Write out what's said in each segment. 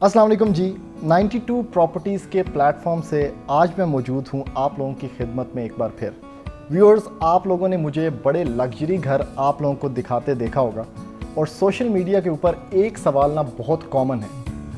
अस्सलाम वालेकुम जी। 92 प्रॉपर्टीज़ के प्लेटफॉर्म से आज मैं मौजूद हूँ आप लोगों की खिदमत में एक बार फिर। व्यूअर्स, आप लोगों ने मुझे बड़े लग्जरी घर आप लोगों को दिखाते देखा होगा और सोशल मीडिया के ऊपर एक सवाल ना बहुत कॉमन है,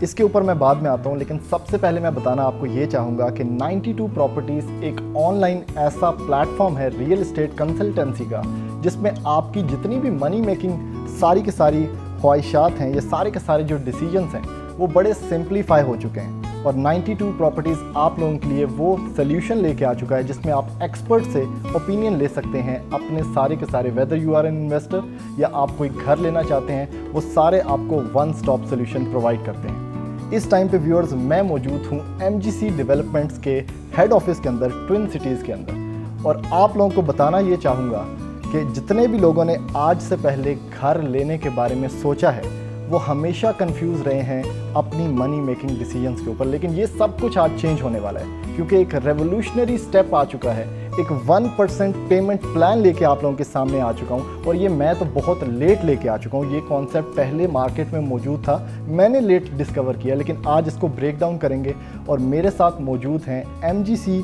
इसके ऊपर मैं बाद में आता हूँ, लेकिन सबसे पहले मैं बताना आपको ये चाहूँगा कि 92 प्रॉपर्टीज़ एक ऑनलाइन ऐसा प्लेटफॉर्म है रियल एस्टेट कंसल्टेंसी का, जिसमें आपकी जितनी भी मनी मेकिंग सारी की सारी ख्वाहिशात हैं, ये सारे के सारे जो डिसीजंस हैं वो बड़े सिंप्लीफाई हो चुके हैं। और 92 प्रॉपर्टीज़ आप लोगों के लिए वो सोल्यूशन लेके आ चुका है जिसमें आप एक्सपर्ट से ओपिनियन ले सकते हैं अपने सारे के सारे, whether you are an investor या आप कोई घर लेना चाहते हैं, वो सारे आपको वन स्टॉप सोल्यूशन प्रोवाइड करते हैं। इस टाइम पे व्यूअर्स मैं मौजूद हूँ MGC डेवलपमेंट्स के हेड ऑफिस के अंदर, ट्विन सिटीज़ के अंदर, और आप लोगों को बताना ये चाहूँगा कि जितने भी लोगों ने आज से पहले घर लेने के बारे में सोचा है वो हमेशा कंफ्यूज रहे हैं अपनी मनी मेकिंग डिसीजंस के ऊपर, लेकिन ये सब कुछ आज चेंज होने वाला है क्योंकि एक रेवोल्यूशनरी स्टेप आ चुका है। एक 1% पेमेंट प्लान लेके आप लोगों के सामने आ चुका हूँ, और ये मैं तो बहुत लेट लेके आ चुका हूँ। ये कॉन्सेप्ट पहले मार्केट में मौजूद था, मैंने लेट डिस्कवर किया, लेकिन आज इसको ब्रेक डाउन करेंगे। और मेरे साथ मौजूद हैं MGC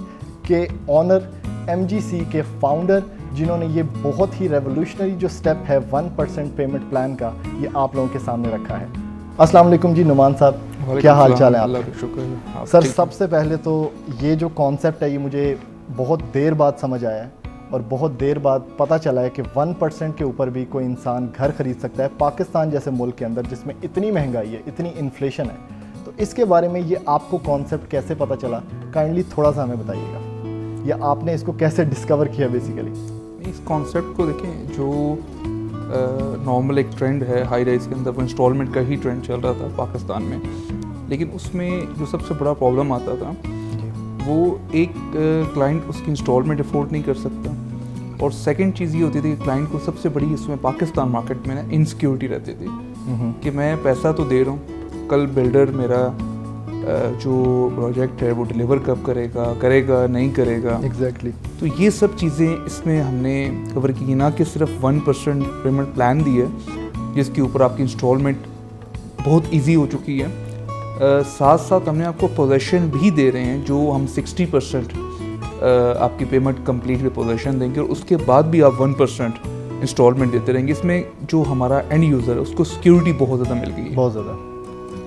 के ऑनर, MGC के फाउंडर, जिन्होंने ये बहुत ही रेवोल्यूशनरी जो स्टेप है 1% पेमेंट प्लान का, ये आप लोगों के सामने रखा है। अस्सलाम वालेकुम जी नुमान साहब, क्या हाल चाल है आपके? शुक्र सर, सबसे पहले तो ये जो कॉन्सेप्ट है ये मुझे बहुत देर बाद समझ आया है और बहुत देर बाद पता चला है कि 1% के ऊपर भी कोई इंसान घर खरीद सकता है पाकिस्तान जैसे मुल्क के अंदर जिसमें इतनी महंगाई है, इतनी इन्फ्लेशन है। तो इसके बारे में ये आपको कॉन्सेप्ट कैसे पता चला, काइंडली थोड़ा सा हमें बताइएगा, या आपने इसको कैसे डिस्कवर किया बेसिकली? इस कॉन्सेप्ट को देखें, जो नॉर्मल एक ट्रेंड है हाई राइज के अंदर, वो इंस्टॉलमेंट का ही ट्रेंड चल रहा था पाकिस्तान में, लेकिन उसमें जो सबसे बड़ा प्रॉब्लम आता था वो एक क्लाइंट उसकी इंस्टॉलमेंट अफोर्ड नहीं कर सकता, और सेकंड चीज़ ये होती थी कि क्लाइंट को सबसे बड़ी इसमें पाकिस्तान मार्केट में ना इनसिक्योरिटी रहती थी कि मैं पैसा तो दे रहा हूँ, कल बिल्डर मेरा जो प्रोजेक्ट है वो डिलीवर कब करेगा नहीं करेगा। एग्जैक्टली। तो ये सब चीज़ें इसमें हमने कवर की, ना कि सिर्फ 1% पेमेंट प्लान दी है जिसके ऊपर आपकी इंस्टॉलमेंट बहुत इजी हो चुकी है, साथ साथ हमने आपको पोजेशन भी दे रहे हैं, जो हम 60% आपकी पेमेंट कंप्लीट में पोजेशन देंगे और उसके बाद भी आप 1% इंस्टॉलमेंट देते रहेंगे। इसमें जो हमारा एंड यूज़र है उसको सिक्योरिटी बहुत ज़्यादा मिल गई है, बहुत ज़्यादा।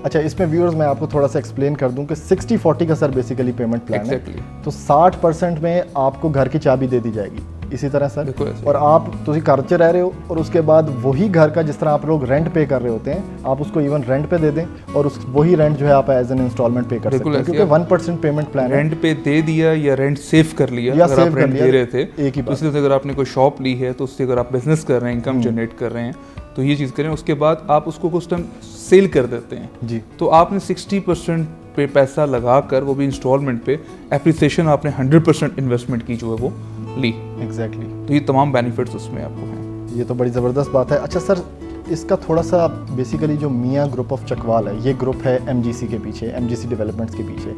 अच्छा, इसमें व्यूअर्स मैं आपको थोड़ा सा एक्सप्लेन कर दूं कि 60-40 का सर बेसिकली पेमेंट प्लान है। तो 60% में आपको घर की चाबी दे दी जाएगी, इसी तरह सर, और आप तुसी घर च रह रहे हो और उसके बाद वही घर का, जिस तरह आप लोग रेंट पे कर रहे होते हैं, आप उसको इवन रेंट पे दे दें और उस वही रेंट जो है आप एज एन इंस्टॉलमेंट पे कर सकते हैं, क्योंकि 1% पेमेंट प्लान है। रेंट पे दे दिया या रेंट सेव कर लिया, या अगर आप रेंट दे रहे थे एक ही बात। तो अगर आपने कोई शॉप ली है तो उससे अगर आप बिजनेस कर रहे हैं, इनकम जनरेट कर रहे हैं, तो ये चीज़ करें। उसके बाद आप उसको कुछ टाइम सेल कर देते हैं जी, तो आपने 60% पे पैसा लगाकर, वो भी इंस्टॉलमेंट पे, एप्रिसिएशन आपने 100% इन्वेस्टमेंट की जो है वो ली। एग्जैक्टली। तो ये तमाम बेनिफिट्स उसमें आपको हैं। ये तो बड़ी ज़बरदस्त बात है। अच्छा सर, इसका थोड़ा सा बेसिकली जो मियाँ ग्रुप ऑफ चकवाल है, ये ग्रुप है MGC के पीछे, MGC डेवलपमेंट्स के पीछे,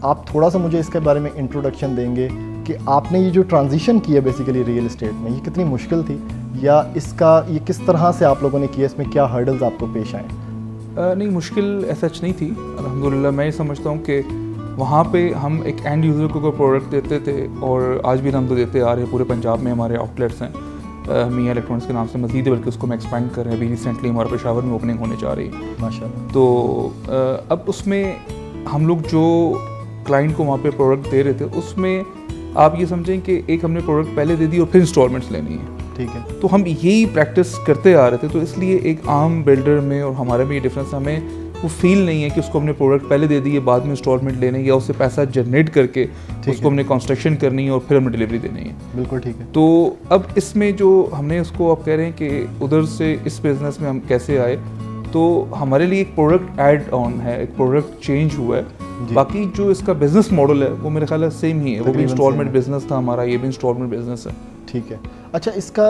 आप थोड़ा सा मुझे इसके बारे में इंट्रोडक्शन देंगे कि आपने ये जो ट्रांजिशन की है बेसिकली रियल एस्टेट में, ये कितनी मुश्किल थी, या इसका ये किस तरह से आप लोगों ने किया, इसमें क्या हर्डल्स आपको पेश आए? नहीं, मुश्किल ऐसा नहीं थी अल्हम्दुलिल्लाह। मैं ये समझता हूँ कि वहाँ पे हम एक एंड यूज़र को कोई प्रोडक्ट देते थे, और आज भी हम तो देते आ रहे हैं, पूरे पंजाब में हमारे आउटलेट्स हैं मियाँ इलेक्ट्रॉनिक्स के नाम से, मज़ीद बल्कि उसको हम एक्सपेंड कर रहे हैं। अभी रिसेंटली हमारे पेशावर में ओपनिंग होने जा रही है माशाल्लाह। तो अब उसमें हम लोग जो क्लाइंट को वहाँ पे प्रोडक्ट दे रहे थे, उसमें आप ये समझें कि एक हमने प्रोडक्ट पहले दे दी और फिर इंस्टॉलमेंट्स लेनी है, ठीक है। तो हम यही प्रैक्टिस करते आ रहे थे। तो इसलिए एक आम बिल्डर में और हमारे में ये डिफरेंस, हमें वो फील नहीं है कि उसको हमने प्रोडक्ट पहले दे दिए बाद में इंस्टॉलमेंट लेने, या उससे पैसा जनरेट करके उसको हमने कंस्ट्रक्शन करनी है और फिर हमने डिलीवरी देनी है। बिल्कुल ठीक है। तो अब इसमें जो हमने उसको, आप कह रहे हैं कि उधर से इस बिज़नेस में हम कैसे आए, तो हमारे लिए एक प्रोडक्ट ऐड ऑन है, एक प्रोडक्ट चेंज हुआ है। बाकी जो इसका बिजनेस मॉडल है वो मेरे ख्याल है सेम ही है, वो भी इंस्टॉलमेंट बिजनेस था हमारा, ये भी इंस्टॉलमेंट बिजनेस है। ठीक है। अच्छा, इसका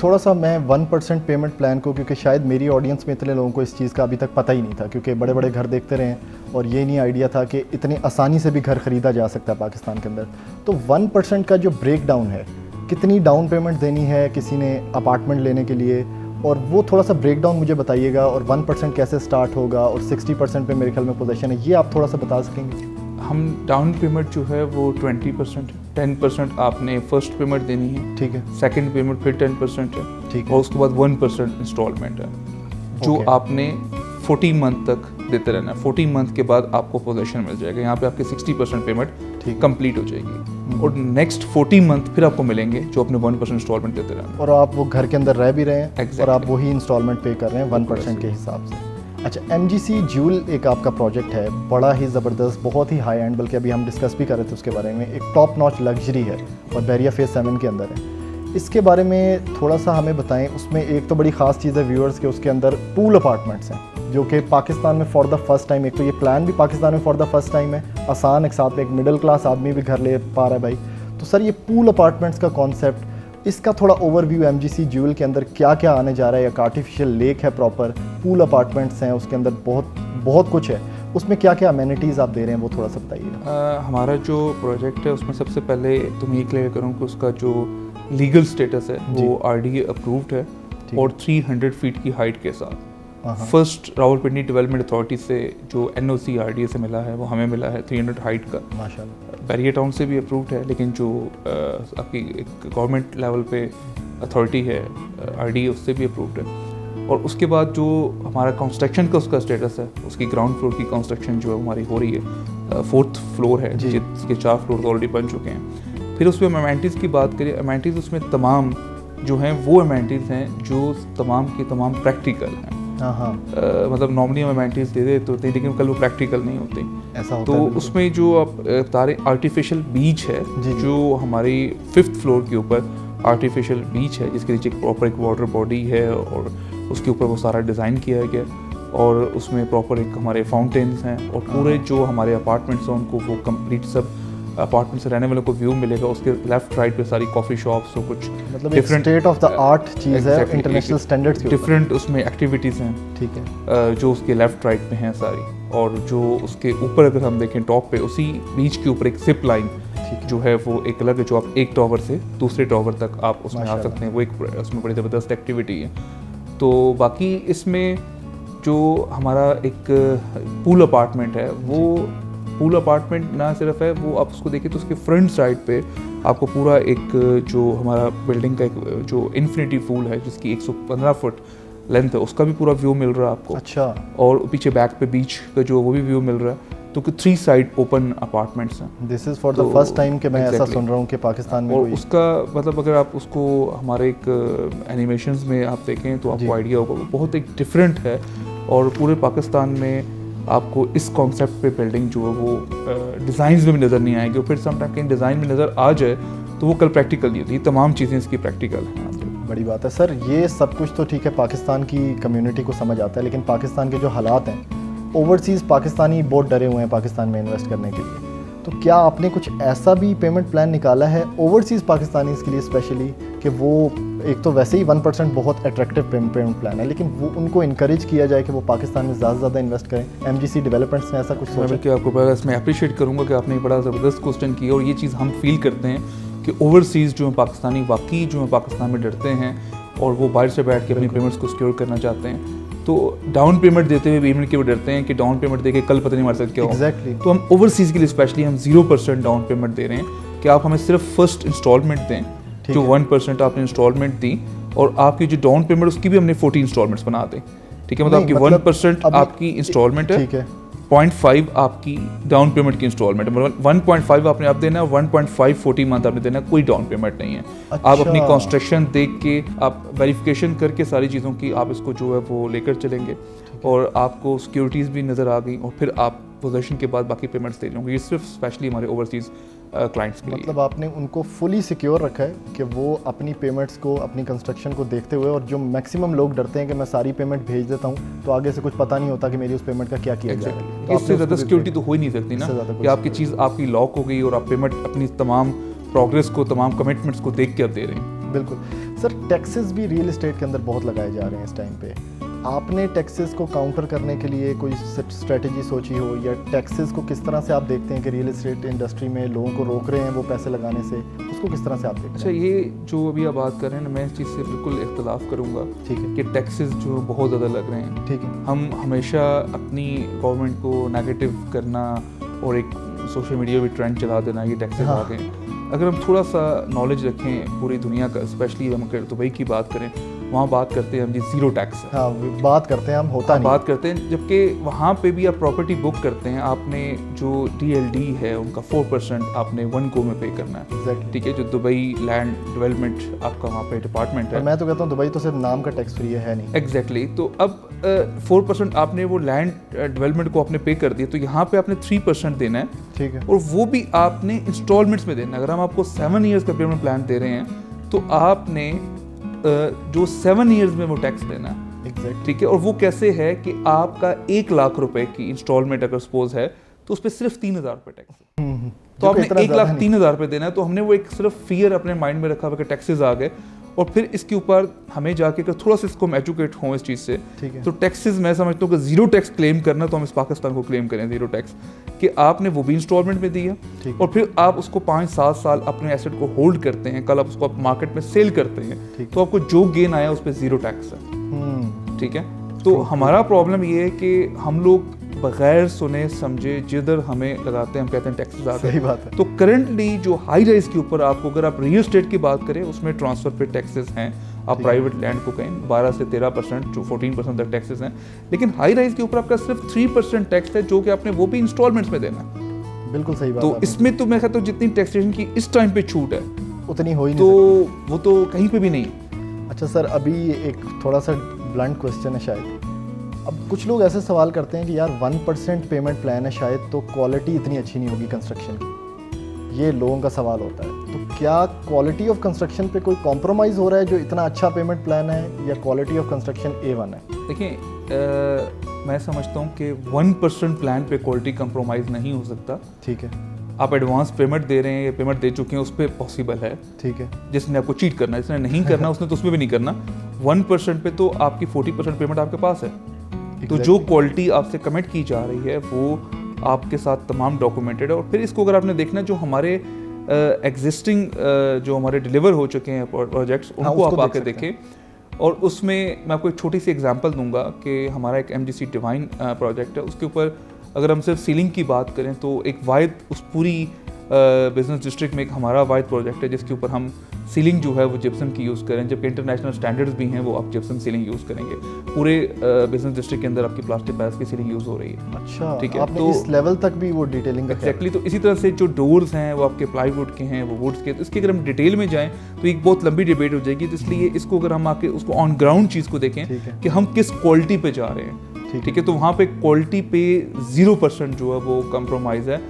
थोड़ा सा मैं 1% पेमेंट प्लान को, क्योंकि शायद मेरी ऑडियंस में इतने लोगों को इस चीज़ का अभी तक पता ही नहीं था, क्योंकि बड़े बड़े घर देखते रहे और ये नहीं आइडिया था कि इतनी आसानी से भी घर ख़रीदा जा सकता है पाकिस्तान के अंदर। तो 1% का जो ब्रेक डाउन है, कितनी डाउन पेमेंट देनी है किसी ने अपार्टमेंट लेने के लिए, और वो थोड़ा सा ब्रेकडाउन मुझे बताइएगा, और 1% कैसे स्टार्ट होगा और 60% पे मेरे ख्याल में पोजीशन है, ये आप थोड़ा सा बता सकेंगे? हम डाउन पेमेंट जो है वो 20% है, 10% आपने फर्स्ट पेमेंट देनी है, ठीक है, सेकंड पेमेंट फिर 10% है, ठीक है, और उसके बाद 1% इंस्टॉलमेंट है जो Okay. आपने 40 मंथ तक देते रहना है। 40 मंथ के बाद आपको पोजीशन मिल जाएगा, यहाँ पे आपकी 60% पेमेंट ठीक है। कंप्लीट हो जाएगी, और नेक्स्ट 40 मंथ फिर आपको मिलेंगे जो अपने 1% इंस्टॉलमेंट देते रहना। और आप वो घर के अंदर रह भी रहे हैं Exactly. और आप वही इंस्टॉलमेंट पे कर रहे हैं 1% के हिसाब से। अच्छा, MGC ज्यूल एक आपका प्रोजेक्ट है, बड़ा ही ज़बरदस्त, बहुत ही हाई एंड, बल्कि अभी हम डिस्कस भी कर रहे थे उसके बारे में, एक टॉप नॉच लग्जरी है और बैरिया फेज 7 के अंदर है। इसके बारे में थोड़ा सा हमें बताएं। उसमें एक तो बड़ी ख़ास चीज़ है व्यूअर्स के, उसके अंदर पूल अपार्टमेंट्स हैं जो कि पाकिस्तान में फॉर द फर्स्ट टाइम, एक तो ये प्लान भी पाकिस्तान में फॉर द फर्स्ट टाइम है, आसान, एक साथ में एक मिडिल क्लास आदमी भी घर ले पा रहा है भाई। तो सर, ये पूल अपार्टमेंट्स का कॉन्सेप्ट, इसका थोड़ा ओवरव्यू, MGC ज्यूल के अंदर क्या क्या आने जा रहा है। एक आर्टिफिशियल लेक है, प्रॉपर पूल अपार्टमेंट्स हैं, उसके अंदर बहुत कुछ है, उसमें क्या क्या अमेनिटीज़ आप दे रहे हैं वो थोड़ा सा बताइए। हमारा जो प्रोजेक्ट है उसमें सबसे पहले तो मैं ये क्लियर करूँ कि उसका जो लीगल स्टेटस है वो RDA अप्रूव्ड है, और 300 फीट की हाइट के साथ। फर्स्ट रावलपिंडी डेवलपमेंट अथॉरिटी से जो NOC RDA से मिला है वो हमें मिला है 300 हाइट का। माशाल्लाह। बैरिया टाउन से भी अप्रूव्ड है, लेकिन जो आपकी एक गवर्नमेंट लेवल पे अथॉरिटी है RDA, उससे भी अप्रूव्ड है। और उसके बाद जो हमारा कंस्ट्रक्शन का उसका स्टेटस है, उसकी ग्राउंड फ्लोर की कंस्ट्रक्शन जो है हमारी हो रही है, 4th फ्लोर है जिसके 4 फ्लोर ऑलरेडी बन चुके हैं। फिर उसमें अमेनिटीज़ की बात करें, अमेनिटीज़ उसमें तमाम जो हैं वो अमेनिटीज़ हैं जो तमाम की तमाम प्रैक्टिकल हैं। मतलब नॉर्मली हम अमेनिटीज़ दे देते हैं लेकिन कल वो प्रैक्टिकल नहीं होते, ऐसा होता तो है। उसमें जो आप बता रहे आर्टिफिशियल बीच है, जो हमारी 5th फ्लोर के ऊपर आर्टिफिशियल बीच है, जिसके नीचे प्रॉपर एक वाटर बॉडी है और उसके ऊपर वो सारा डिज़ाइन किया गया, और उसमें प्रॉपर एक हमारे फाउंटेन्स हैं, और पूरे जो हमारे अपार्टमेंट्स हैं उनको वो कंप्लीट सब अपार्टमेंट से रहने वालों को व्यू मिलेगा। उसके लेफ्ट राइट पे सारी कॉफ़ी शॉप्स और कुछ मतलब different state of the art चीज़ है, इंटरनेशनल स्टैंडर्ड्स के डिफरेंट उसमें एक्टिविटीज़ हैं, ठीक है, जो उसके लेफ्ट राइट पे हैं सारी। और जो उसके ऊपर अगर हम देखें टॉप पे, उसी बीच के ऊपर एक जिप लाइन जो है वो एक अलग है, जो आप एक टावर से दूसरे टावर तक आप उसमें आ सकते हैं, वो एक उसमें बड़ी ज़बरदस्त एक्टिविटी है। तो बाकी इसमें जो हमारा एक पूल अपार्टमेंट है, वो पूल अपार्टमेंट ना सिर्फ है, वो आप उसको देखें तो उसके फ्रंट साइड पे आपको पूरा एक जो हमारा बिल्डिंग का एक जो इन्फिनिटी पूल है जिसकी 115 फुट लेंथ है, उसका भी पूरा व्यू मिल रहा है आपको। अच्छा। और पीछे बैक पे बीच का जो वो भी व्यू मिल रहा है, तो 3 साइड ओपन अपार्टमेंट्स हैं। This is for the first time कि मैं ऐसा सुन रहा हूँ कि पाकिस्तान में और कोई। उसका मतलब अगर आप उसको हमारे एक एनिमेशंस में आप देखें तो आपको आइडिया होगा, वो बहुत एक डिफरेंट है, और पूरे पाकिस्तान में आपको इस कॉन्सेप्ट पे बिल्डिंग जो है वो डिज़ाइंस में भी नज़र नहीं आएगी, और फिर समटाइम कहीं डिज़ाइन में नज़र आ जाए तो वो कल प्रैक्टिकल नहीं होती। तमाम चीज़ें इसकी प्रैक्टिकल हैं। बड़ी बात है सर। ये सब कुछ तो ठीक है, पाकिस्तान की कम्युनिटी को समझ आता है, लेकिन पाकिस्तान के जो हालात हैं, ओवरसीज़ पाकिस्तानी बहुत डरे हुए हैं पाकिस्तान में इन्वेस्ट करने के लिए। तो क्या आपने कुछ ऐसा भी पेमेंट प्लान निकाला है ओवरसीज़ पाकिस्तानीज़ के लिए स्पेशली, कि वो एक तो वैसे ही 1% बहुत अट्रैक्टिव पेमेंट प्लान है, लेकिन वो उनको इनकरेज किया जाए कि वो पाकिस्तान में ज़्यादा से ज़्यादा इन्वेस्ट करें? MGC डेवलपमेंट्स ने ऐसा कुछ सोचा? कि आपको बड़ा इसमें अप्रिशिएट करूँगा कि आपने बड़ा ज़बरदस्त क्वेश्चन किया, और ये चीज़ हम फील करते हैं कि ओवरसीज़ जो हैं पाकिस्तानी वाकई जो हैं पाकिस्तान में डरते हैं, और वो बाहर से बैठ के अपनी पेमेंट्स को सिक्योर करना चाहते हैं। तो डाउन पेमेंट देते हुए पेमेंट के वो डरते हैं कि डाउन पेमेंट देके कल पता नहीं हमारे साथ क्या होगा। Exactly. तो हम ओवरसीज़ के लिए स्पेशली हम 0% डाउन पेमेंट दे रहे हैं कि आप हमें सिर्फ फर्स्ट इंस्टॉलमेंट दें, जो 1% आपने इंस्टॉलमेंट दी, और आपकी जो डाउन पेमेंट उसकी भी हमने 40 इंस्टॉलमेंट्स बना दें। ठीक है, मतलब आपकी 1% आपकी इंस्टॉलमेंट है, ठीक है, 0.5 आपकी डाउन पेमेंट की इंस्टॉलमेंट है, मतलब 1.5 आपने आप देना है, 1.5 40 मंथ आपने देना है, कोई डाउन पेमेंट नहीं है। अच्छा। आप अपनी कंस्ट्रक्शन देख के, आप वेरिफिकेशन करके सारी चीज़ों की आप इसको जो है वो लेकर चलेंगे, और आपको सिक्योरिटीज़ भी नज़र आ गई, और फिर आप पोजीशन के बाद बाकी पेमेंट्स दे लेंगे। ये सिर्फ स्पेशली हमारे ओवरसीज़ क्लाइंट्स के लिए। मतलब आपने उनको फुली सिक्योर रखा है कि वो अपनी पेमेंट्स को, अपनी कंस्ट्रक्शन को देखते हुए, और जो मैक्सिमम लोग डरते हैं कि मैं सारी पेमेंट भेज देता हूँ तो आगे से कुछ पता नहीं होता कि मेरी उस पेमेंट का क्या किया जाएगा। तो इससे ज़्यादा सिक्योरिटी तो हो ही नहीं सकती ना, कि आपकी चीज़ आपकी लॉक हो गई और आप पेमेंट अपनी तमाम प्रोग्रेस को, तमाम कमिटमेंट्स को देख के आप दे रहे हैं। बिल्कुल सर। टैक्सेस भी रियल एस्टेट के अंदर बहुत लगाए जा रहे हैं इस टाइम पे, आपने टैक्सेस को काउंटर करने के लिए कोई स्ट्रेटजी सोची हो, या टैक्सेस को किस तरह से आप देखते हैं कि रियल एस्टेट इंडस्ट्री में लोगों को रोक रहे हैं वो पैसे लगाने से, उसको किस तरह से आप देखते अच्छा, हैं? ये जो अभी आप बात कर रहे हैं ना, मैं इस चीज़ से बिल्कुल इख्तलाफ करूँगा। ठीक है, कि टैक्सेस जो बहुत ज़्यादा लग रहे हैं। ठीक है, हम हमेशा अपनी गवर्नमेंट को नेगेटिव करना और एक सोशल मीडिया भी ट्रेंड चला देना ये टैक्सेस हाँ। आ गए। अगर हम थोड़ा सा नॉलेज रखें पूरी दुनिया का, स्पेशली हम अगर दुबई की बात करें, वहाँ बात करते हैं हम जी ज़ीरो टैक्स है। हाँ बात करते हैं हम, होता नहीं। बात करते हैं, जबकि वहाँ पे भी आप प्रॉपर्टी बुक करते हैं, आपने जो DLD है उनका 4% आपने 1 go में पे करना है। Exactly. ठीक है, जो दुबई लैंड डेवलपमेंट आपका वहाँ पे डिपार्टमेंट और है। मैं तो कहता हूँ दुबई तो सिर्फ नाम का टैक्स फ्री है नहीं। एग्जैक्टली तो अब 4% आपने वो लैंड डेवलपमेंट को आपने पे कर दिया, तो यहाँ पे आपने 3% देना है, ठीक है, और वो भी आपने इंस्टॉलमेंट्स में देना है। अगर हम आपको 7 ईयर्स का पेमेंट प्लान दे रहे हैं तो आपने जो 7 ईयर्स में वो टैक्स देना है। एग्जैक्ट, ठीक है, और वो कैसे है कि आपका 1 लाख रुपए की इंस्टॉलमेंट अगर सपोज है तो उस पर सिर्फ 3,000 रुपये टैक्स है। तो आपने 1,03,000 रुपये देना है। तो हमने वो एक सिर्फ फियर अपने माइंड में रखा हुआ कि टैक्सेस आ गए, और फिर इसके ऊपर हमें जाके अगर थोड़ा सा इसको हम एजुकेट हों इस चीज़ से, ठीक है, तो टैक्सेस मैं समझता हूँ कि ज़ीरो टैक्स क्लेम करना, तो हम इस पाकिस्तान को क्लेम करें ज़ीरो टैक्स, कि आपने वो भी इंस्टॉलमेंट में दिया ठीक है, और फिर आप उसको 5-7 साल अपने एसेट को होल्ड करते हैं, कल आप उसको आप मार्केट में सेल करते हैं, ठीक। तो आपको जो गेन आया उस पर ज़ीरो टैक्स है। ठीक है, तो हमारा प्रॉब्लम ये है कि हम लोग बगैर सुने समझे जिधर हमें लगाते हैं, हम कहते हैं टैक्सेस आ सही गए। बात है। तो करंटली जो हाई राइज के ऊपर आपको, अगर आप रियल एस्टेट की बात करें, उसमें ट्रांसफर पे टैक्सेस हैं। आप ठीक है। प्राइवेट लैंड को कहें 12 से 13% जो 14% तक टैक्सेस हैं, लेकिन हाई राइज के ऊपर आपका सिर्फ 3% टैक्स है, जो कि आपने वो भी इंस्टॉलमेंट्स में देना है। बिल्कुल सही बात तो है आपने। इसमें तो मैं कहता हूँ जितनी टैक्सेशन की इस टाइम पे छूट है, उतनी हो ही तो नहीं सकती। वो तो कहीं पे भी नहीं। अच्छा सर, अभी एक थोड़ा सा ब्लंट क्वेश्चन है शायद। अब कुछ लोग ऐसे सवाल करते हैं कि यार 1% पेमेंट प्लान है शायद, तो क्वालिटी इतनी अच्छी नहीं होगी कंस्ट्रक्शन की, ये लोगों का सवाल होता है। तो क्या क्वालिटी ऑफ कंस्ट्रक्शन पे कोई कॉम्प्रोमाइज़ हो रहा है जो इतना अच्छा पेमेंट प्लान है, या क्वालिटी ऑफ कंस्ट्रक्शन A1 है? देखिए, मैं समझता हूँ कि 1% प्लान पे क्वालिटी कंप्रोमाइज़ नहीं हो सकता। ठीक है, आप एडवांस पेमेंट दे रहे हैं या पेमेंट दे चुके हैं, उस पर पॉसिबल है। ठीक है, जिसने आपको चीट करना है, जिसने नहीं करना उसने तो उसमें भी नहीं करना। 1% पे तो आपकी 40% पेमेंट आपके पास है। तो जो क्वालिटी आपसे कमिट की जा रही है वो आपके साथ तमाम डॉक्यूमेंटेड है। और फिर इसको अगर आपने देखना, जो हमारे एग्जिस्टिंग जो हमारे डिलीवर हो चुके हैं प्रोजेक्ट्स, उनको आप आके देखें। और उसमें मैं आपको एक छोटी सी एग्जांपल दूंगा कि हमारा एक MGC डिवाइन प्रोजेक्ट है, उसके ऊपर अगर हम सिर्फ सीलिंग की बात करें तो एक वाइड उस पूरी बिजनेस डिस्ट्रिक्ट में एक हमारा वाइड प्रोजेक्ट है जिसके ऊपर हम सीलिंग जो है वो जिप्सम की यूज़ करें, जबकि इंटरनेशनल स्टैंडर्ड्स भी हैं वो आप जिप्सम सीलिंग यूज़ करेंगे। पूरे बिजनेस डिस्ट्रिक्ट के अंदर आपकी प्लास्टिक पैस की सीलिंग यूज़ हो रही है। अच्छा, ठीक है, आपने तो इस लेवल तक भी वो डिटेलिंग का एग्जैक्टली। तो इसी तरह से जो डोर्स हैं वो आपके प्लाईवुड के हैं, वो वुड्स के। तो इसकी अगर हम डिटेल में जाएं तो एक बहुत लंबी डिबेट हो जाएगी। तो इसलिए इसको अगर हम आके उसको ऑन ग्राउंड चीज़ को देखें ठीक है। कि हम किस क्वालिटी पे जा रहे हैं। ठीक है, तो वहाँ पे क्वालिटी पे 0% जो है वो कंप्रोमाइज़ है।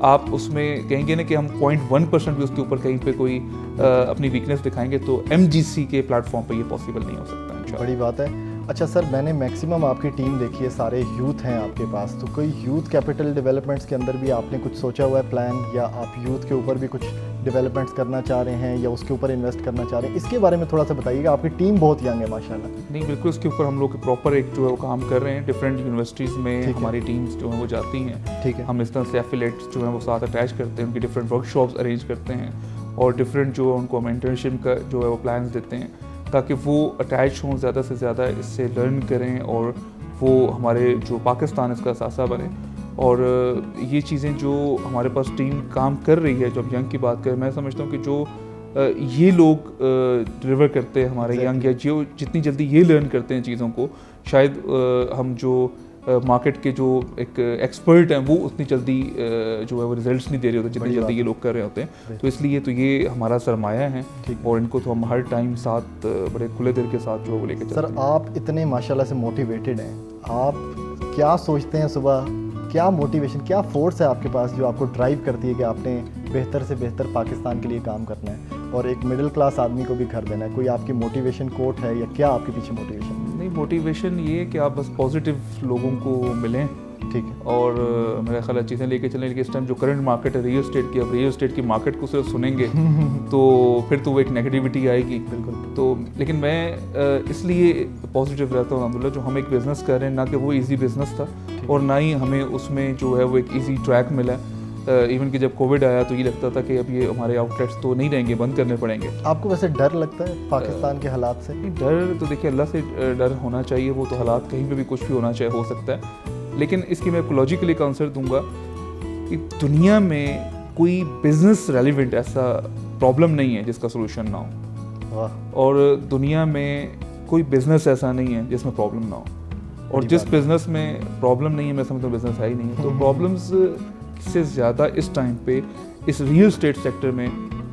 आप उसमें कहेंगे ना कि हम 0.1% भी उसके ऊपर कहीं पे कोई अपनी वीकनेस दिखाएंगे, तो MGC के प्लेटफॉर्म पे ये पॉसिबल नहीं हो सकता इंशाल्लाह। बड़ी बात है। अच्छा सर, मैंने मैक्सिमम आपकी टीम देखी है, सारे यूथ हैं आपके पास, तो कोई यूथ कैपिटल डेवलपमेंट्स के अंदर भी आपने कुछ सोचा हुआ है प्लान, या आप यूथ के ऊपर भी कुछ डेवलपमेंट्स करना चाह रहे हैं या उसके ऊपर इन्वेस्ट करना चाह रहे हैं? इसके बारे में थोड़ा सा बताइएगा। आपकी टीम बहुत यंग है माशाल्लाह। नहीं, बिल्कुल इसके ऊपर हम लोग प्रॉपर एक जो है वो काम कर रहे हैं। डिफरेंट यूनिवर्सिटीज़ में ठीक है। हमारी टीम्स जो हैं वो जाती हैं। ठीक है, हम इस तरह से एफिलेट्स जो हैं वो साथ अटैच करते हैं, उनकी डिफरेंट वर्कशॉप्स अरेंज करते हैं, और डिफरेंट जो उनको हम इंटर्नशिप का जो है वो प्लान्स देते हैं, ताकि वो अटैच हों, ज़्यादा से ज़्यादा इससे लर्न करें और वो हमारे जो पाकिस्तान इसका सासा बने। और ये चीज़ें जो हमारे पास टीम काम कर रही है, जब यंग की बात करें, मैं समझता हूँ कि जो ये लोग डिलीवर करते हैं हमारे यंग, या जो जितनी जल्दी ये लर्न करते हैं चीज़ों को, शायद हम जो मार्केट के जो एक एक्सपर्ट हैं वो उतनी जल्दी जो है वो रिजल्ट्स नहीं दे रहे होते जितनी जल्दी ये लोग कर रहे होते हैं। तो इसलिए तो ये हमारा सरमाया है, और इनको तो हम हर टाइम साथ बड़े खुले दिल के साथ जो है वो लेके चलते हैं। सर आप इतने माशाल्लाह से मोटिवेटेड हैं, आप क्या सोचते हैं सुबह, क्या मोटिवेशन, क्या फोर्स है आपके पास जो आपको ड्राइव करती है कि आपने बेहतर से बेहतर पाकिस्तान के लिए काम करना है और एक मिडिल क्लास आदमी को भी घर देना है? कोई आपकी मोटिवेशन कोट है, या क्या आपके पीछे मोटिवेशन? नहीं, मोटिवेशन ये है कि आप बस पॉजिटिव लोगों को मिलें ठीक है। और मेरा ख्याल है चीज़ें लेके चलें, लेकिन इस टाइम जो करंट मार्केट है रियल एस्टेट की, अब रियल एस्टेट की मार्केट को सिर्फ सुनेंगे तो फिर तो वो एक नेगेटिविटी आएगी। बिल्कुल। तो लेकिन मैं इसलिए पॉजिटिव रहता हूँ अलहमदुलिल्लाह, जो हम एक बिज़नेस कर रहे हैं, ना कि वो इजी बिज़नेस था और ना ही हमें उसमें जो है वो एक इजी ट्रैक मिला। इवन कि जब कोविड आया तो ये लगता था कि अब ये हमारे आउटलेट्स तो नहीं रहेंगे, बंद करने पड़ेंगे। आपको वैसे डर लगता है पाकिस्तान के हालात से? डर तो देखिए अल्लाह से डर होना चाहिए, वो तो हालात कहीं पे भी कुछ भी होना चाहिए, हो सकता है। लेकिन इसकी मैं लॉजिकली आंसर दूंगा कि दुनिया में कोई बिजनेस रेलिवेंट ऐसा प्रॉब्लम नहीं है जिसका सोल्यूशन ना हो। वाह। और दुनिया में कोई बिजनेस ऐसा नहीं है जिसमें प्रॉब्लम ना हो। और बड़ी जिस बात बिजनेस में प्रॉब्लम नहीं है, मैं समझता हूँ बिजनेस है ही नहीं है। तो प्रॉब्लम्स से ज़्यादा इस टाइम पे इस रियल एस्टेट सेक्टर में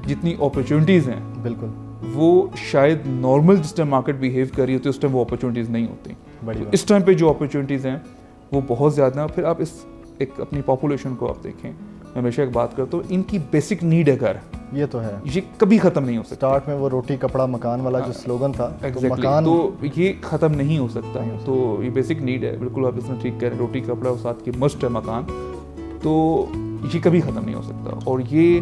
जितनी अपॉर्चुनिटीज़ हैं, बिल्कुल, वो शायद नॉर्मल जिस टाइम मार्केट बिहेव कर रही होती है उस टाइम वो अपॉर्चुनिटीज़ नहीं होती। बड़ी तो बात। इस टाइम पे जो अपॉर्चुनिटीज़ हैं वो बहुत ज़्यादा हैं। फिर आप इस एक अपनी पॉपुलेशन को आप देखें, मैं हमेशा एक बात करता हूँ, इनकी बेसिक नीड है घर, ये तो है। ये कभी ख़त्म नहीं हो सकता। स्टार्ट में वो रोटी कपड़ा मकान वाला जो स्लोगन था, तो Exactly. मकान तो ये ख़त्म नहीं हो सकता नहीं हो है। तो ये बेसिक नीड है, बिल्कुल आप इसमें ठीक कह रहे हैं, रोटी कपड़ा और साथ की मस्ट है मकान, तो ये कभी ख़त्म नहीं हो सकता। और ये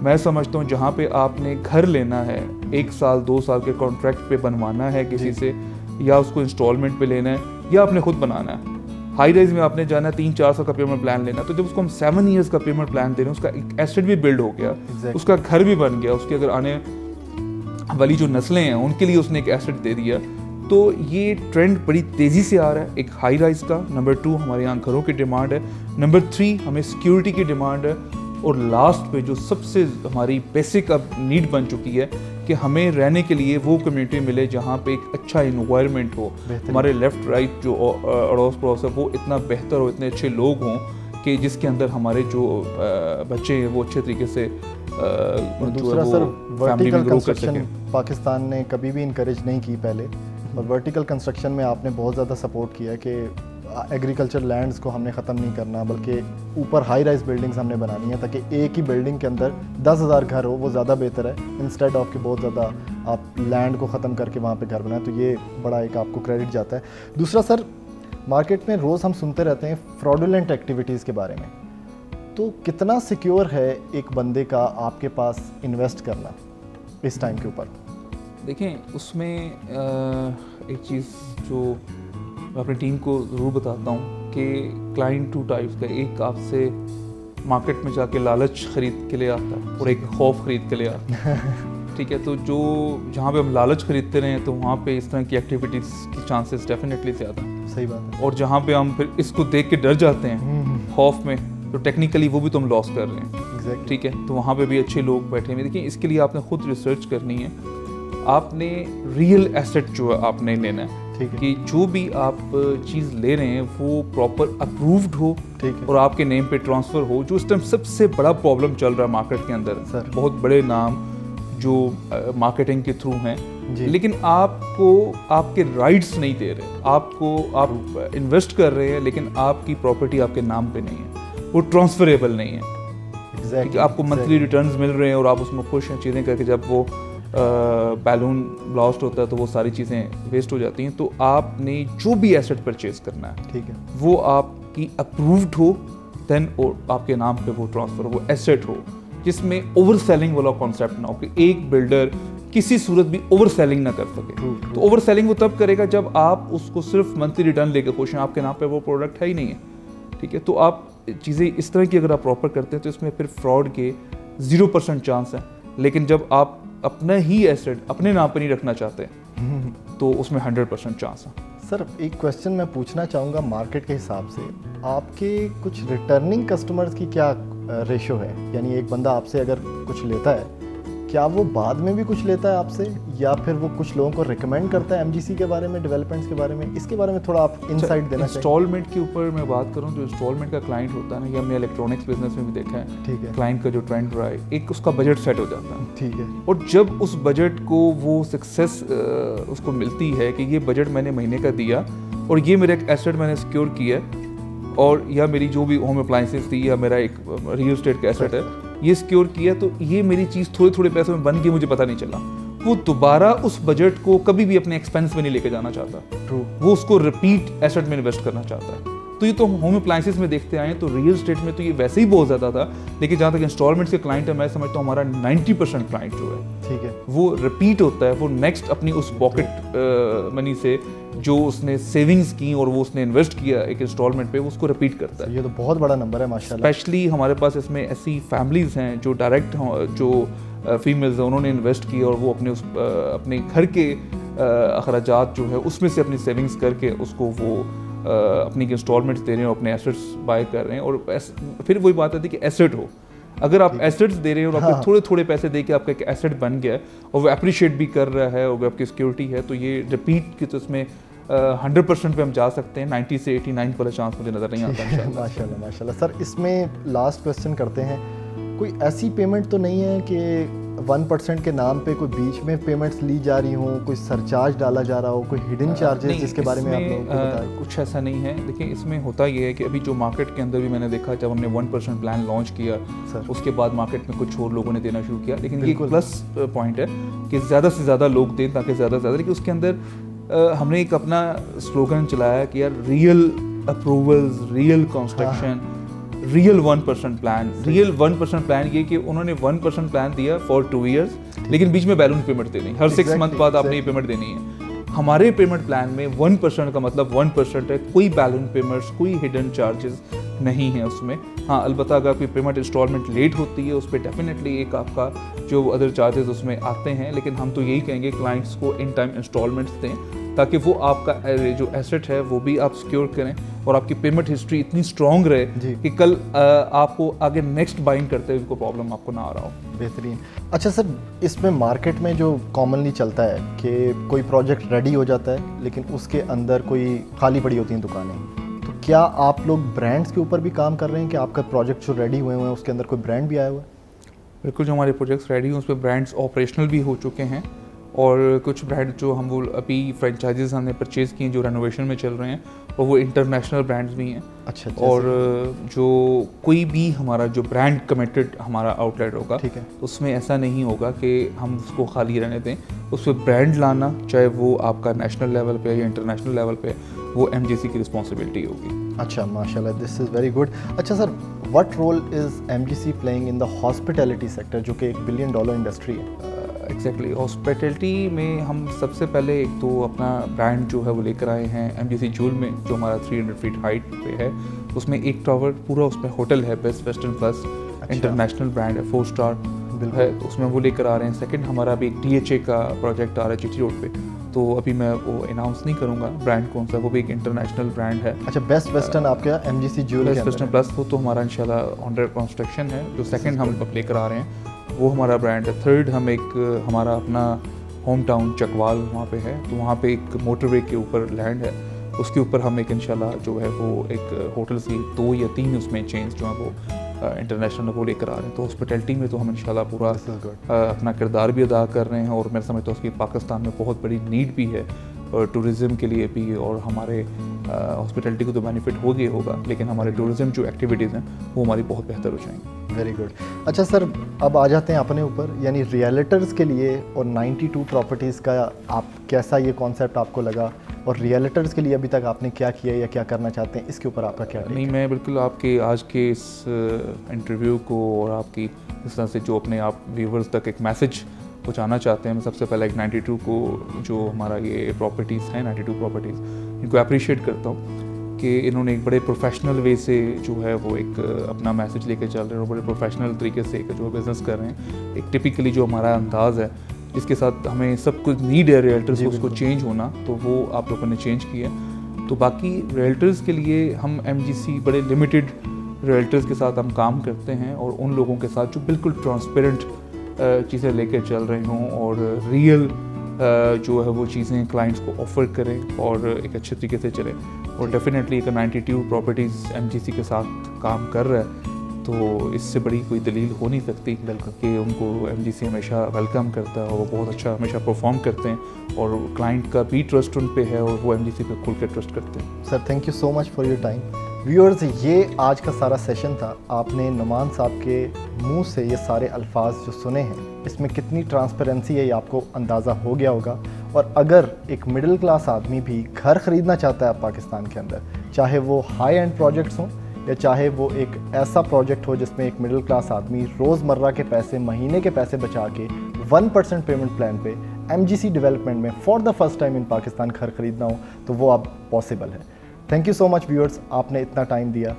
मैं समझता हूँ जहाँ पे आपने घर लेना है, 1 साल 2 साल के कॉन्ट्रैक्ट पे बनवाना है किसी से, या उसको इंस्टॉलमेंट पे लेना है, या आपने खुद बनाना है। हाई राइज में आपने जाना है, 3-4 साल का पेमेंट प्लान लेना, तो जब उसको हम 7 ईयर्स का पेमेंट प्लान दे रहे हैं, उसका एक एसेट भी बिल्ड हो गया, उसका घर भी बन गया, उसके अगर आने वाली जो नस्लें हैं उनके लिए उसने एक एसेट दे दिया। तो ये ट्रेंड बड़ी तेज़ी से आ रहा है, एक हाई राइज का। नंबर 2 हमारे यहाँ घरों की डिमांड है। नंबर 3 हमें सिक्योरिटी की डिमांड है। और लास्ट पे जो सबसे हमारी बेसिक अब नीड बन चुकी है कि हमें रहने के लिए वो कम्युनिटी मिले जहाँ पे एक अच्छा इन्वायरमेंट हो, हमारे लेफ़्ट राइट जो अड़ोस पड़ोस है वो इतना बेहतर हो, इतने अच्छे लोग हों कि जिसके अंदर हमारे जो बच्चे हैं वो अच्छे तरीके से दूसरा सर, वर्टिकल कंस्ट्रक्शन पाकिस्तान ने कभी भी इनकरेज नहीं की पहले, और वर्टिकल कंस्ट्रक्शन में आपने बहुत ज़्यादा सपोर्ट किया है कि एग्रीकल्चर लैंड्स को हमने ख़त्म नहीं करना, बल्कि ऊपर हाई राइज बिल्डिंग्स हमने बनानी है ताकि एक ही बिल्डिंग के अंदर 10,000 घर हो, वो ज़्यादा बेहतर है इंस्टेड ऑफ कि बहुत ज़्यादा आप लैंड को ख़त्म करके वहाँ पे घर बनाएं। तो ये बड़ा एक आपको क्रेडिट जाता है। दूसरा सर, मार्केट में रोज़ हम सुनते रहते हैं फ्रॉडुलेंट एक्टिविटीज़ के बारे में, तो कितना सिक्योर है एक बंदे का आपके पास इन्वेस्ट करना इस टाइम के ऊपर? देखें, उसमें एक चीज़ जो मैं अपनी टीम को ज़रूर बताता हूँ कि क्लाइंट 2 टाइप्स का, एक आपसे मार्केट में जाके लालच ख़रीद के ले आता है और एक खौफ ख़रीद के ले आता है। ठीक है, तो जो जहाँ पे हम लालच ख़रीदते रहे हैं तो वहाँ पे इस तरह की एक्टिविटीज़ की चांसेस डेफिनेटली ज़्यादा। सही बात है। और जहाँ पे हम फिर इसको देख के डर जाते हैं खौफ में, तो टेक्निकली वो भी तो हम लॉस कर रहे हैं। Exactly. ठीक है, तो वहाँ पे भी अच्छे लोग बैठे हुए। देखिए, इसके लिए आपने खुद रिसर्च करनी है, आपने रियल एसेट जो है आपने लेना है। ठीक है। कि जो भी आप चीज़ ले रहे हैं वो प्रॉपर अप्रूव्ड हो, ठीक है। और आपके नेम पे ट्रांसफ़र हो। जो इस टाइम सबसे बड़ा प्रॉब्लम चल रहा है मार्केट के अंदर, सर। बहुत बड़े नाम जो मार्केटिंग के थ्रू हैं, लेकिन आपको आपके राइट्स नहीं दे रहे, आपको आप इन्वेस्ट कर रहे हैं लेकिन आपकी प्रॉपर्टी आपके नाम पे नहीं है, वो ट्रांसफरेबल नहीं है। Exactly. आपको मंथली रिटर्न्स मिल रहे हैं और आप उसमें खुश हैं चीज़ें करके, जब वो बैलून ब्लास्ट होता है तो वो सारी चीज़ें वेस्ट हो जाती हैं। तो आपने जो भी एसेट परचेज करना है, ठीक है, वो आपकी अप्रूव्ड हो, देन और आपके नाम पे वो ट्रांसफ़र हो, वो एसेट हो जिसमें ओवर सेलिंग वाला कॉन्सेप्ट ना हो कि एक बिल्डर किसी सूरत भी ओवर सेलिंग ना कर सके। तो ओवर सेलिंग वो तब करेगा जब आप उसको सिर्फ मंथली रिटर्न लेके खुश हैं, आपके नाम पे वो प्रोडक्ट है ही नहीं है। ठीक है, तो आप चीज़ें इस तरह की अगर आप प्रॉपर करते हैं तो इसमें फिर फ्रॉड के 0% चांस है। लेकिन जब आप अपना ही एसेट अपने नाम पर नहीं रखना चाहते तो उसमें 100% चांस है। सर एक क्वेश्चन मैं पूछना चाहूँगा मार्केट के हिसाब से, आपके कुछ रिटर्निंग कस्टमर्स की क्या रेशो है? यानी एक बंदा आपसे अगर कुछ लेता है, क्या वो बाद में भी कुछ लेता है आपसे, या फिर वो कुछ लोगों को रिकमेंड करता है एमजीसी के बारे में, डेवलपमेंट्स के बारे में? इसके बारे में थोड़ा आप इनसाइट देना चाहिए। इंस्टॉलमेंट के ऊपर मैं बात करूँ, जो इंस्टॉलमेंट का क्लाइंट होता है ना, ये हमने इलेक्ट्रॉनिक्स बिजनेस में भी देखा है। ठीक है। क्लाइंट का जो ट्रेंड रहा है, एक उसका बजट सेट हो जाता है। ठीक है। और जब उस बजट को वो सक्सेस उसको मिलती है कि ये बजट मैंने महीने का दिया और ये मेरा एक एसेट मैंने सिक्योर किया, और या मेरी जो भी होम अप्लाइंसेस थी या मेरा एक रियल एस्टेट का एसेट है, ये सिक्योर किया, तो ये मेरी चीज़ थोड़े थोड़े पैसों में बन गई, मुझे पता नहीं चला। वो दोबारा उस बजट को कभी भी अपने एक्सपेंस में नहीं लेके जाना चाहता। ट्रू। वो उसको रिपीट एसेट में इन्वेस्ट करना चाहता है। तो ये तो होम अप्लाइंसेस में देखते आए हैं, तो रियल स्टेट में तो ये वैसे ही बहुत ज़्यादा था, लेकिन जहाँ तक इंस्टॉलमेंट्स के क्लाइंट है, मैं समझता हूँ हमारा 90% क्लाइंट जो है ठीक है, वो रिपीट होता है, वो नेक्स्ट अपनी उस पॉकेट मनी से जो उसने सेविंग्स की और वो उसने इन्वेस्ट किया एक इंस्टॉलमेंट पे, वो उसको रिपीट करता है। ये तो बहुत बड़ा नंबर है माशाल्लाह। स्पेशली हमारे पास इसमें ऐसी फैमिलीज़ हैं जो डायरेक्ट जो फीमेल्स हैं, उन्होंने इन्वेस्ट किया और वो अपने घर के अखराजात जो है उसमें से अपनी सेविंग्स करके उसको वो अपनी इंस्टॉलमेंट्स दे रहे हैं और अपने एसेट्स बाय कर रहे हैं। और फिर वही बात आती है कि एसेट हो, अगर आप एसेट्स दे रहे हैं और आपको थोड़े थोड़े पैसे दे के आपका एक एसेट बन गया है और वो अप्रिशिएट भी कर रहा है और वो आपकी सिक्योरिटी है, तो ये रिपीट की तो इसमें 100% पे हम जा सकते हैं। 90 से 89 वाला चांस मुझे नज़र नहीं आता इंशाल्लाह। माशाल्लाह माशाल्लाह। सर इसमें लास्ट क्वेश्चन करते हैं, कोई ऐसी पेमेंट तो नहीं है कि 1% के नाम पे कोई बीच में पेमेंट्स ली जा रही हों, कोई सरचार्ज डाला जा रहा हो, कोई हिडन चार्जेस जिसके बारे में आप लोगों को बताएं? कुछ ऐसा नहीं है। देखिए इसमें होता ये है कि अभी जो मार्केट के अंदर भी मैंने देखा, जब हमने 1% प्लान लॉन्च किया सर, उसके बाद मार्केट में कुछ और लोगों ने देना शुरू किया, लेकिन ये प्लस पॉइंट है कि ज़्यादा से ज़्यादा लोग दें ताकि ज़्यादा से ज़्यादा, लेकिन उसके अंदर हमने एक अपना स्लोगन चलाया कि यार real approvals, real construction, real 1% plan. Real 1% plan ये कि उन्होंने 1% प्लान दिया फॉर 2 years, लेकिन बीच में बैलून पेमेंट देनी, हर 6 मंथ बाद आपने ये पेमेंट देनी है। हमारे पेमेंट प्लान में 1% का मतलब 1% है, कोई बैलून पेमेंट्स, कोई हिडन चार्जेस नहीं है उसमें। हाँ, अलबत्ता अगर कोई पेमेंट इंस्टॉलमेंट लेट होती है उस पर डेफिनेटली एक आपका जो अदर चार्जेस उसमें आते हैं, लेकिन हम तो यही कहेंगे क्लाइंट्स को इन टाइम इंस्टॉलमेंट्स दें ताकि वो आपका जो एसेट है वो भी आप सिक्योर करें और आपकी पेमेंट हिस्ट्री इतनी स्ट्रॉन्ग रहे कि कल आपको आगे नेक्स्ट बाइंग करते हुए कोई प्रॉब्लम आपको ना आ रहा हो। बेहतरीन। अच्छा सर, इसमें मार्केट में जो कॉमनली चलता है कि कोई प्रोजेक्ट रेडी हो जाता है लेकिन उसके अंदर कोई खाली पड़ी होती हैं दुकानें, तो क्या आप लोग ब्रांड्स के ऊपर भी काम कर रहे हैं कि आपका प्रोजेक्ट जो रेडी हुए हैं उसके अंदर कोई ब्रांड भी आया हुआ है? बिल्कुल, जो हमारे प्रोजेक्ट्स रेडी हैं उस पर ब्रांड्स ऑपरेशनल भी हो चुके हैं और कुछ ब्रांड जो हम वो अभी फ्रेंचाइजीज हमने परचेज़ की हैं जो रेनोवेशन में चल रहे हैं और वो इंटरनेशनल ब्रांड्स भी हैं। अच्छा, और जो कोई भी हमारा जो ब्रांड कमिटेड हमारा आउटलेट होगा, ठीक है, उसमें ऐसा नहीं होगा कि हम उसको खाली रहने दें। उस पर ब्रांड लाना, चाहे वो आपका नेशनल लेवल पे या इंटरनेशनल लेवल पे, वो MGC की रिस्पॉन्सिबिलिटी होगी। अच्छा माशाल्लाह, दिस इज़ वेरी गुड। अच्छा sir, what role is MGC playing in the hospitality sector जो कि एक $1 बिलियन इंडस्ट्री है? एग्जैक्टली, हॉस्पिटैलिटी में हम सबसे पहले एक तो अपना ब्रांड जो है वो लेकर आए हैं MGC जूल में, जो हमारा 300 फीट हाइट पे है। उसमें एक टावर पूरा उसमें होटल है, best western plus international brand है, 4 स्टार है, तो उसमें वो लेकर आ रहे हैं। सेकंड, हमारा अभी एक DHA का प्रोजेक्ट आ रहा है GT रोड पे, तो अभी मैं वो अनाउंस नहीं करूँगा ब्रांड कौन सा, वो भी एक इंटरनेशनल ब्रांड है। अच्छा, बेस्ट वेस्टर्न आपका MGC joule best western plus वो तो हमारा इंशाल्लाह अंडर कंस्ट्रक्शन है। जो सेकंड हम अब लेकर आ रहे हैं वो हमारा ब्रांड है। थर्ड, हम एक हमारा अपना होम टाउन चकवाल वहाँ पे है, तो वहाँ पे एक मोटरवे के ऊपर लैंड है, उसके ऊपर हम एक इंशाल्लाह जो है वो एक होटल से 2 या 3 उसमें चेंज जो है वो इंटरनेशनल वो लेकर आ रहे हैं। तो हॉस्पिटैलिटी में तो हम इंशाल्लाह पूरा अपना किरदार भी अदा कर रहे हैं और मैं समझता हूँ कि पाकिस्तान में बहुत बड़ी नीड भी है टूरिज़्म के लिए भी, और हमारे हॉस्पिटैलिटी को तो बेनिफिट होगा ही होगा, लेकिन हमारे टूरिज़्म जो एक्टिविटीज़ हैं वो हमारी बहुत बेहतर हो जाएंगी। Very good. अच्छा सर, अब आ जाते हैं अपने ऊपर, यानी रियलिटर्स के लिए और 92 प्रॉपर्टीज़ का आप कैसा ये कॉन्सेप्ट आपको लगा, और रियलिटर्स के लिए अभी तक आपने क्या किया या क्या करना चाहते हैं, इसके ऊपर आपका क्या? नहीं, मैं बिल्कुल आपके आज के इस इंटरव्यू को और आपकी इस तरह से जो अपने आप व्यूवर्स तक एक मैसेज पहुँचाना चाहते हैं, मैं सबसे पहले एक 92 को जो हमारा ये प्रॉपर्टीज़ हैं 92 प्रॉपर्टीज़, इनको अप्रिशिएट करता हूँ कि इन्होंने एक बड़े प्रोफेशनल वे से जो है वो एक अपना मैसेज लेके चल रहे हैं और बड़े प्रोफेशनल तरीके से जो बिज़नेस कर रहे हैं। एक टिपिकली जो हमारा अंदाज़ है जिसके साथ हमें सब कुछ नीड है रियल्टर्स को उसको चेंज होना, तो वो आप लोगों ने चेंज किया। तो बाकी रियल्टर्स के लिए हम MGC बड़े लिमिटेड रियल्टर्स के साथ हम काम करते हैं और उन लोगों के साथ जो बिल्कुल ट्रांसपेरेंट चीज़ें लेकर चल रहे हों और रियल जो है वो चीज़ें क्लाइंट्स को ऑफ़र करें और एक अच्छे तरीके से चलें। और डेफिनेटली एक 92 प्रॉपर्टीज़ MGC के साथ काम कर रहा है, तो इससे बड़ी कोई दलील हो नहीं सकती कि उनको MGC हमेशा वेलकम करता है और वो बहुत अच्छा हमेशा परफॉर्म करते हैं और क्लाइंट का भी ट्रस्ट उन पे है और वो MGC पे खुल कर ट्रस्ट करते हैं। Sir thank you so much for your time. Viewers, ये आज का सारा सेशन था। आपने नुमान साहब के मुंह से ये सारे अल्फाज जो सुने हैं, इसमें कितनी ट्रांसपेरेंसी है ये आपको अंदाज़ा हो गया होगा। और अगर एक मिडिल क्लास आदमी भी घर ख़रीदना चाहता है पाकिस्तान के अंदर, चाहे वो हाई एंड प्रोजेक्ट्स हों या चाहे वो एक ऐसा प्रोजेक्ट हो जिसमें एक मिडिल क्लास आदमी रोज़मर्रा के पैसे, महीने के पैसे बचा के 1% पेमेंट प्लान पे MGC डेवलपमेंट में for the first time in Pakistan घर खरीदना हो तो वो अब पॉसिबल है। Thank you so much viewers, आपने इतना टाइम दिया।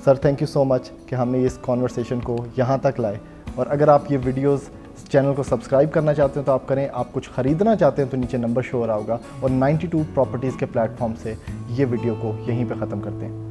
Sir thank you so much कि हमने इस कॉन्वर्सेशन को यहाँ तक लाए। और अगर आप ये वीडियोस चैनल को सब्सक्राइब करना चाहते हैं तो आप करें, आप कुछ ख़रीदना चाहते हैं तो नीचे नंबर शो हो रहा होगा। और 92 प्रॉपर्टीज़ के प्लेटफॉर्म से ये वीडियो को यहीं पे ख़त्म करते हैं।